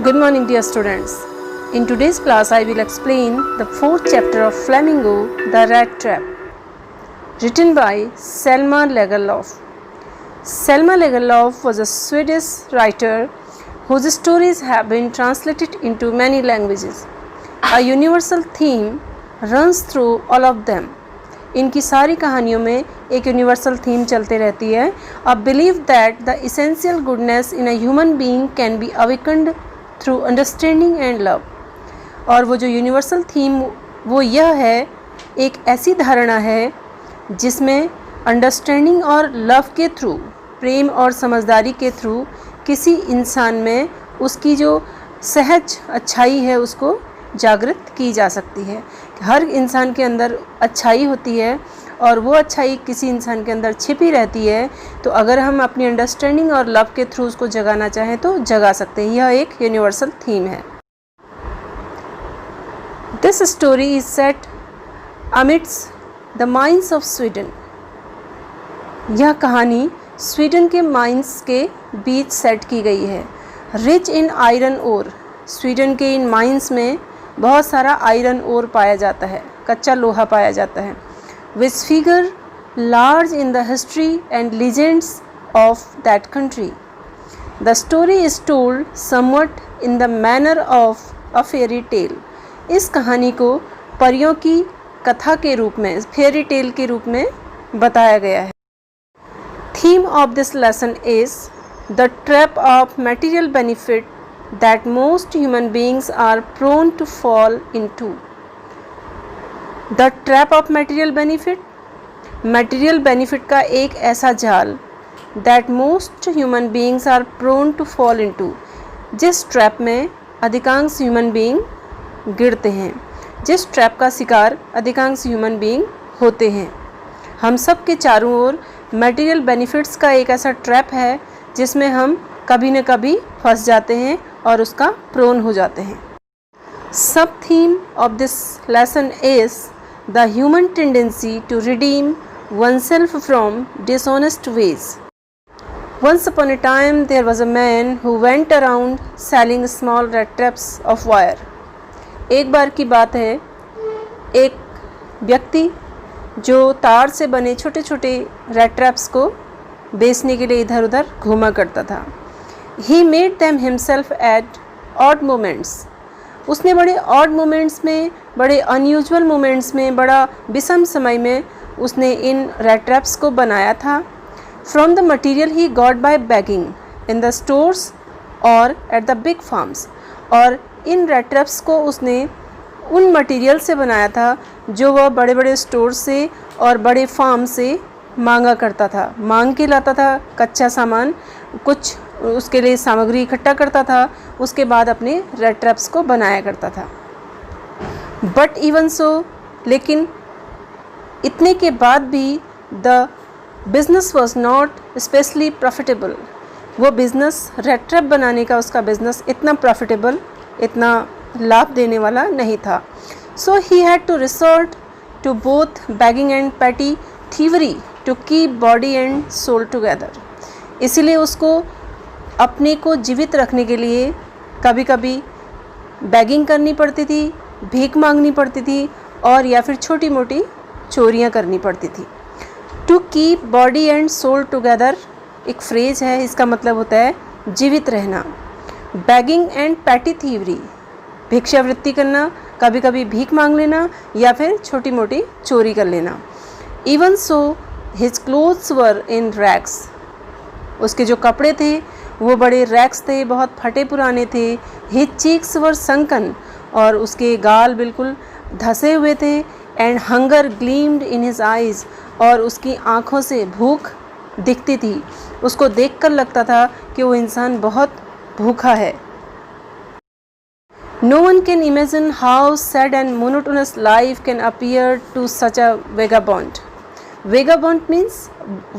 Good morning, dear students. In today's class, I will explain the fourth chapter of Flamingo, The Rat Trap, written by Selma Lagerlöf. Selma Lagerlöf was a Swedish writer whose stories have been translated into many languages. A universal theme runs through all of them. इनकी सारी कहानियों में एक universal theme चलते रहती है. A belief that the essential goodness in a human being can be awakened through understanding and love. और वो जो यूनिवर्सल थीम वो यह है, एक ऐसी धारणा है जिसमें अंडरस्टैंडिंग और लव के थ्रू, प्रेम और समझदारी के थ्रू किसी इंसान में उसकी जो सहज अच्छाई है उसको जागृत की जा सकती है. हर इंसान के अंदर अच्छाई होती है और वो अच्छाई किसी इंसान के अंदर छिपी रहती है, तो अगर हम अपनी अंडरस्टैंडिंग और लव के थ्रू उसको जगाना चाहें तो जगा सकते हैं. यह एक यूनिवर्सल थीम है. This story is set amidst the mines of Sweden. यह कहानी स्वीडन के माइंस के बीच सेट की गई है. Rich in iron ore. Sweden के इन माइंस में बहुत सारा आयरन ओर पाया जाता है, कच्चा लोहा पाया जाता है. which figure large in the history and legends of that country. The story is told somewhat in the manner of a fairy tale. इस कहानी को परियों की कथा के रूप में, फेरी टेल के रूप में बताया गया है. Theme of this lesson is the trap of material benefit that most human beings are prone to fall into. The trap of material benefit, material benefit का एक ऐसा जाल that most human beings are prone to fall into, जिस trap में अधिकांश human being गिरते हैं, जिस ट्रैप का शिकार अधिकांश ह्यूमन बीइंग होते हैं. हम सब के चारों ओर मटेरियल बेनिफिट्स का एक ऐसा ट्रैप है जिसमें हम कभी न कभी फंस जाते हैं और उसका प्रोन हो जाते हैं. सब theme of this lesson is the human tendency to redeem oneself from dishonest ways. Once upon a time there was a man who went around selling small rat traps of wire. एक बार की बात है, एक व्यक्ति जो तार से बने छोटे छोटे रैट ट्रैप्स को बेचने के लिए इधर उधर घूमा करता था. He made them himself at odd moments. उसने बड़े ऑड मोमेंट्स में, बड़े अनयूजुअल मोमेंट्स में, बड़ा विषम समय में उसने इन रैट ट्रैप्स को बनाया था. From the material he got by begging in the stores और एट द बिग फार्म्स. और इन रैट ट्रैप्स को उसने उन मटेरियल से बनाया था जो वह बड़े बड़े स्टोर से और बड़े फार्म से मांगा करता था, मांग के लाता था कच्चा सामान, कुछ उसके लिए सामग्री इकट्ठा करता था, उसके बाद अपने रेड ट्रैप्स को बनाया करता था. बट इवन सो, लेकिन इतने के बाद भी the business was not specially profitable. वो बिज़नेस, रेड ट्रैप बनाने का उसका बिज़नेस इतना प्रॉफिटेबल, इतना लाभ देने वाला नहीं था. So he had to resort to both begging and petty thievery to keep body and soul together. इसीलिए उसको अपने को जीवित रखने के लिए कभी कभी बैगिंग करनी पड़ती थी, भीख मांगनी पड़ती थी, और या फिर छोटी मोटी चोरियां करनी पड़ती थी. To keep body and soul together एक फ्रेज है, इसका मतलब होता है जीवित रहना. बैगिंग एंड पैटी थीवरी, भिक्षावृत्ति करना, कभी कभी भीख मांग लेना या फिर छोटी मोटी चोरी कर लेना. Even so his clothes were in rags. उसके जो कपड़े थे वो बड़े रैक्स थे, बहुत फटे पुराने थे. हिज चीक्स वर संकन, और उसके गाल बिल्कुल धसे हुए थे. And hunger gleamed in his eyes, और उसकी आँखों से भूख दिखती थी. उसको देखकर लगता था कि वो इंसान बहुत भूखा है. No one can imagine how sad and monotonous life can appear to such a vagabond. Vagabond means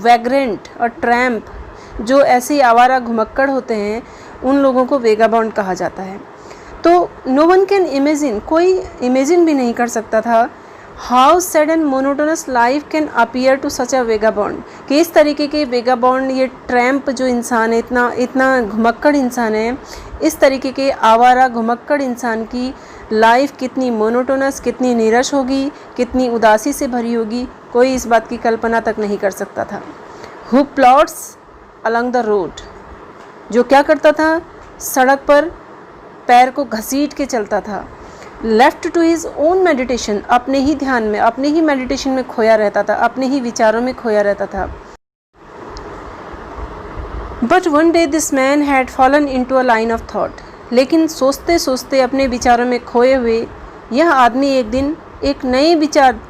vagrant or tramp. जो ऐसे आवारा घुमक्कड़ होते हैं उन लोगों को वेगाबॉन्ड कहा जाता है. तो नो वन कैन इमेजिन, कोई इमेजिन भी नहीं कर सकता था how sad and monotonous life can appear to such a vagabond, कि इस तरीके के वेगाबॉन्ड, ये ट्रैम्प जो इंसान है, इतना घुमक्कड़ इंसान है, इस तरीके के आवारा घुमक्कड़ इंसान की लाइफ कितनी मोनोटोनस, कितनी नीरस होगी, कितनी उदासी से भरी होगी, कोई इस बात की कल्पना तक नहीं कर सकता था। Who plots along the road, जो क्या करता था, सड़क पर पैर को घसीट के चलता था। Left to his own meditation, अपने ही ध्यान में, अपने ही मेडिटेशन में खोया रहता था, अपने ही विचारों में खोया रहता था। But one day this man had fallen into a line of thought, लेकिन सोचते सोचते अपने विचारों में खोए हुए यह आदमी एक दिन एक नए विचार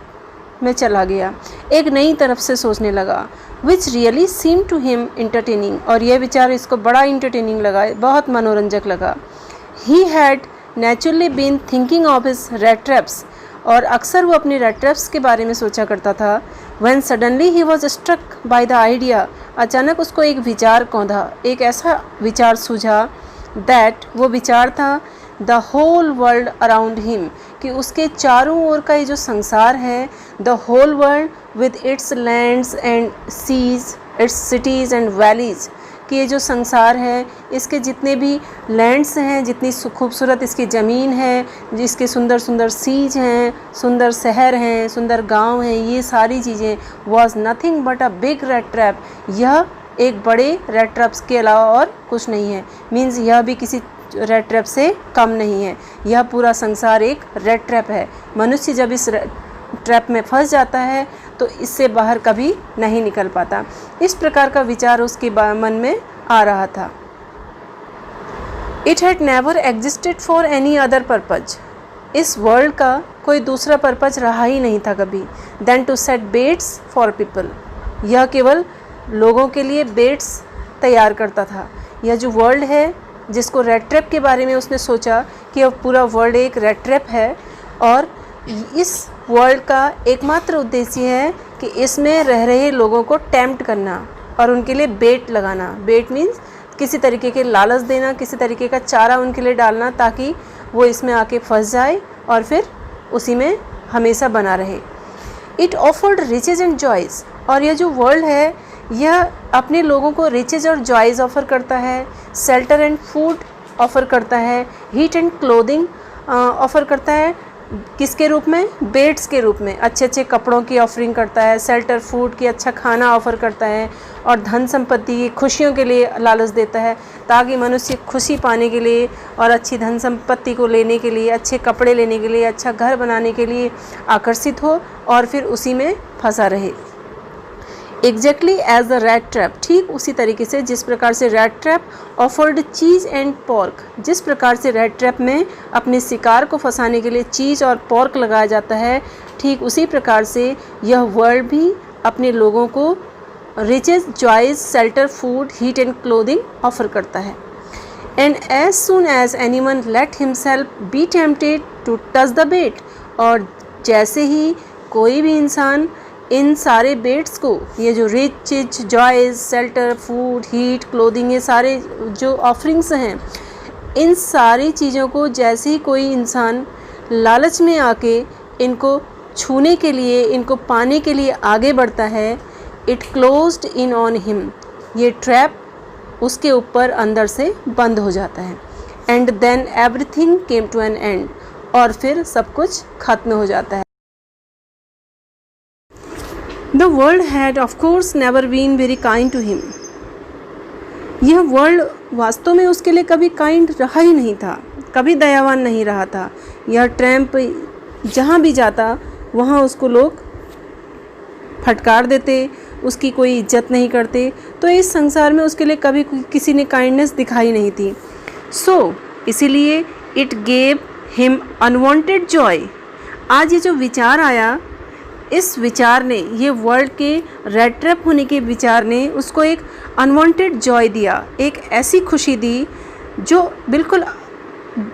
में चला गया, एक नई तरफ से सोचने लगा। Which really seem to him entertaining, और यह विचार इसको बड़ा इंटरटेनिंग लगा, बहुत मनोरंजक लगा। He had naturally been thinking of his rat traps, और अक्सर वो अपने रेड ट्रैप्स के बारे में सोचा करता था। When suddenly he was struck by the idea, अचानक उसको एक विचार कौंधा, एक ऐसा विचार सूझा, दैट वो विचार था the whole world around him, कि उसके चारों ओर का ये जो संसार है, the whole world with its lands and seas, its cities and valleys, कि ये जो संसार है, इसके जितने भी लैंड्स हैं, जितनी खूबसूरत इसकी ज़मीन है, जिसके सुंदर सुंदर सीज हैं, सुंदर शहर हैं, सुंदर गांव हैं, ये सारी चीज़ें was nothing but a big red trap, यह एक बड़े रेड ट्रैप्स के अलावा और कुछ नहीं है। मीन्स यह भी किसी रेड ट्रैप से कम नहीं है, यह पूरा संसार एक रेड ट्रैप है। मनुष्य जब इस ट्रैप में फंस जाता है तो इससे बाहर कभी नहीं निकल पाता। इस प्रकार का विचार उसके मन में आ रहा था। It had never existed for any other purpose, इस वर्ल्ड का कोई दूसरा पर्पज रहा ही नहीं था कभी, than to set baits for people, यह केवल लोगों के लिए बेट्स तैयार करता था। यह जो वर्ल्ड है, जिसको रेड ट्रैप के बारे में उसने सोचा कि अब पूरा वर्ल्ड एक रेड ट्रैप है, और इस वर्ल्ड का एकमात्र उद्देश्य है कि इसमें रह रहे लोगों को टेम्प्ट करना और उनके लिए बेट लगाना। बेट मीन्स किसी तरीके के लालच देना, किसी तरीके का चारा उनके लिए डालना, ताकि वो इसमें आके फंस जाए और फिर उसी में हमेशा बना रहे। It offered riches and joys, और यह जो वर्ल्ड है, यह अपने लोगों को रिचेज और जॉयज़ ऑफ़र करता है, शेल्टर एंड फूड ऑफ़र करता है, हीट एंड क्लोथिंग ऑफ़र करता है। किसके रूप में? बेट्स के रूप में। अच्छे अच्छे कपड़ों की ऑफरिंग करता है, शेल्टर, फूड की, अच्छा खाना ऑफ़र करता है, और धन संपत्ति की, खुशियों के लिए लालच देता है, ताकि मनुष्य खुशी पाने के लिए और अच्छी धन संपत्ति को लेने के लिए, अच्छे कपड़े लेने के लिए, अच्छा घर बनाने के लिए आकर्षित हो और फिर उसी में फंसा रहे। Exactly as the rat trap, ठीक उसी तरीके से जिस प्रकार से rat trap offered cheese and pork, जिस प्रकार से रेड ट्रैप में अपने शिकार को फंसाने के लिए चीज़ और पॉर्क लगाया जाता है, ठीक उसी प्रकार से यह वर्ल्ड भी अपने लोगों को riches, joys, shelter, food, heat and clothing offer करता है। And as soon as anyone let himself be tempted to touch the bait, और जैसे ही कोई भी इंसान इन सारे बेट्स को, ये जो rich, joys, shelter, food, heat, clothing, ये सारे जो ऑफरिंग्स हैं, इन सारी चीज़ों को जैसे ही कोई इंसान लालच में आके इनको छूने के लिए, इनको पाने के लिए आगे बढ़ता है, it closed in on him, ये ट्रैप उसके ऊपर अंदर से बंद हो जाता है। And then everything came to an end, और फिर सब कुछ खत्म हो जाता है। The world had of course never been very kind to him. यह वर्ल्ड वास्तव में उसके लिए कभी काइंड रहा ही नहीं था, कभी दयावान नहीं रहा था। यह ट्रैम्प जहाँ भी जाता वहाँ उसको लोग फटकार देते, उसकी कोई इज्जत नहीं करते, तो इस संसार में उसके लिए कभी किसी ने काइंडनेस दिखाई नहीं थी। इसीलिए it gave him unwanted Joy. आज ये जो विचार आया, इस विचार ने, ये वर्ल्ड के रेड ट्रैप होने के विचार ने उसको एक अनवांटेड जॉय दिया, एक ऐसी खुशी दी जो बिल्कुल,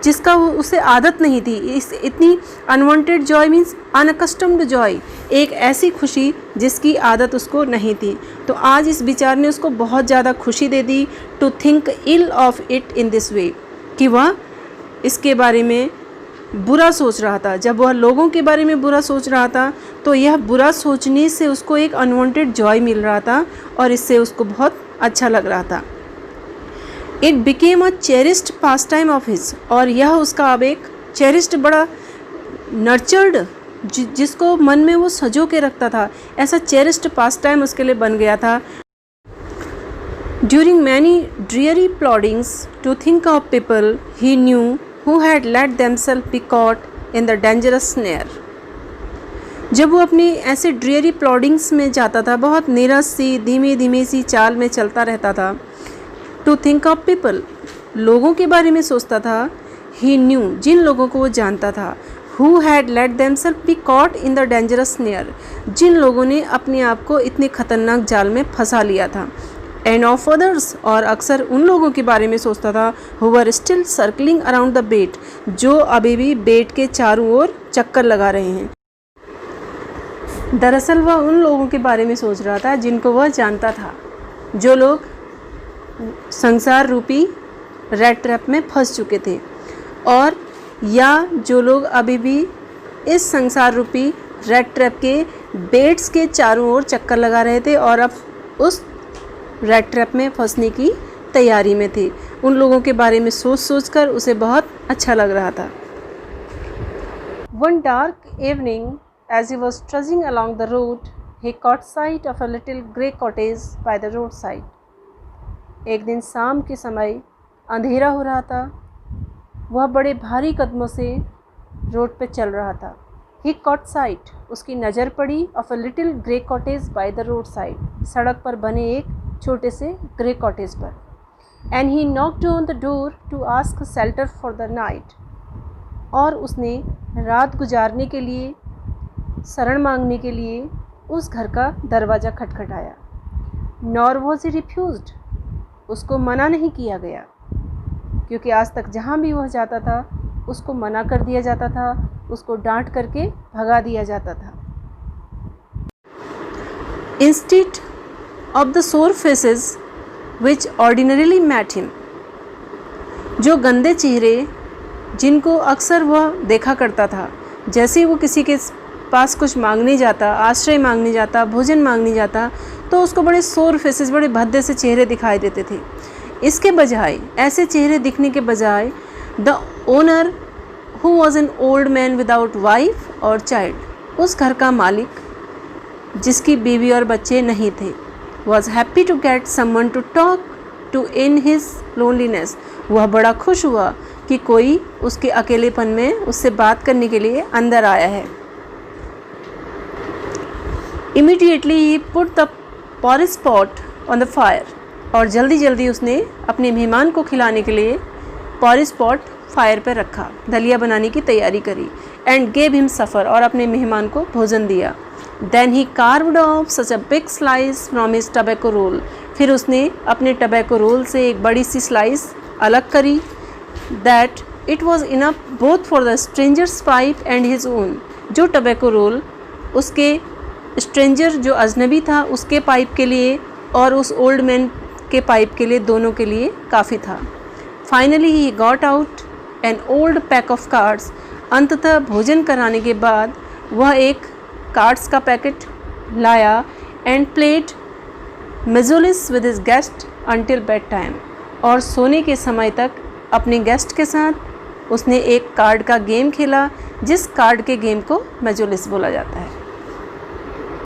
जिसका उसे आदत नहीं थी। इतनी unwanted Joy means unaccustomed Joy, एक ऐसी खुशी जिसकी आदत उसको नहीं थी। तो आज इस विचार ने उसको बहुत ज़्यादा खुशी दे दी, to think ill of it in this way, कि वह इसके बारे में बुरा सोच रहा था। जब वह लोगों के बारे में बुरा सोच रहा था तो यह बुरा सोचने से उसको एक अनवांटेड जॉय मिल रहा था और इससे उसको बहुत अच्छा लग रहा था। It became a cherished pass time of his, और यह उसका अब एक चेरिस्ड, बड़ा नर्चर्ड, जिसको मन में वो सजो के रखता था, ऐसा चेरिस्ड पास टाइम उसके लिए बन गया था। During many dreary ploddings to think of people he knew who had let themselves be caught in the dangerous snare। जब वो अपनी ऐसे ड्रियरी प्लॉडिंग्स में जाता था, बहुत नीरस सी धीमी धीमी सी चाल में चलता रहता था, टू थिंक ऑफ पीपल, लोगों के बारे में सोचता था, ही न्यू, जिन लोगों को वो जानता था, who had let themselves be caught in the dangerous snare, जिन लोगों ने अपने आप को इतने खतरनाक जाल में फंसा लिया था, एंड ऑफ अदर्स, और अक्सर उन लोगों के बारे में सोचता था, who were still circling around the bait, जो अभी भी बेट के चारों ओर चक्कर लगा रहे हैं। दरअसल वह उन लोगों के बारे में सोच रहा था जिनको वह जानता था, जो लोग संसार रूपी रेड ट्रैप में फंस चुके थे, और या जो लोग अभी भी इस संसार रूपी रेड ट्रैप के बेट्स के चारों ओर चक्कर लगा रहे थे और अब उस रेड ट्रैप में फंसने की तैयारी में थे। उन लोगों के बारे में सोच सोचकर उसे बहुत अच्छा लग रहा था। One dark evening, as he was trudging along the road, he caught sight of a little grey cottage by the roadside। एक दिन शाम के समय अंधेरा हो रहा था, वह बड़े भारी कदमों से रोड पे चल रहा था। He caught sight, उसकी नज़र पड़ी, of a little grey cottage by the roadside, सड़क पर बने एक छोटे से ग्रे कॉटेज पर। And he knocked on the door to ask shelter for the night, और उसने रात गुजारने के लिए, शरण मांगने के लिए उस घर का दरवाज़ा खटखटाया। नॉर वॉज ही रिफ्यूज्ड, उसको मना नहीं किया गया, क्योंकि आज तक जहाँ भी वह जाता था उसको मना कर दिया जाता था, उसको डांट करके भगा दिया जाता था। Instead of the sore faces which ordinarily met him, जो गंदे चेहरे जिनको अक्सर वह देखा करता था, जैसे वो किसी के पास कुछ मांगने जाता, आश्रय मांगने जाता, भोजन मांगने जाता, तो उसको बड़े सोर फेसेस, बड़े भद्दे से चेहरे दिखाई देते थे। इसके बजाय, ऐसे चेहरे दिखने के बजाय, the owner who was an old man without wife और चाइल्ड, उस घर का मालिक जिसकी बीवी और बच्चे नहीं थे, was happy to get someone to talk to in his loneliness, वह बड़ा खुश हुआ कि कोई उसके अकेलेपन में उससे बात करने के लिए अंदर आया है। Immediately he put the porridge pot on the fire, और जल्दी जल्दी उसने अपने मेहमान को खिलाने के लिए porridge pot फायर पर रखा, दलिया बनाने की तैयारी करी। एंड gave him supper, और अपने मेहमान को भोजन दिया। Then he carved off such a big slice from his tobacco roll, फिर उसने अपने टबैको रोल से एक बड़ी सी स्लाइस अलग करी, that it was enough both for the stranger's pipe and his own, जो टबैको रोल उसके स्ट्रेंजर, जो अजनबी था, उसके पाइप के लिए और उस ओल्ड मैन के पाइप के लिए, दोनों के लिए काफ़ी था। Finally he got out an old pack of cards, अंततः भोजन कराने के बाद वह एक कार्ड्स का पैकेट लाया, एंड प्लेड मेजोलिस with his guest until bedtime, और सोने के समय तक अपने गेस्ट के साथ उसने एक कार्ड का गेम खेला, जिस कार्ड के गेम को मेजोलिस बोला जाता है।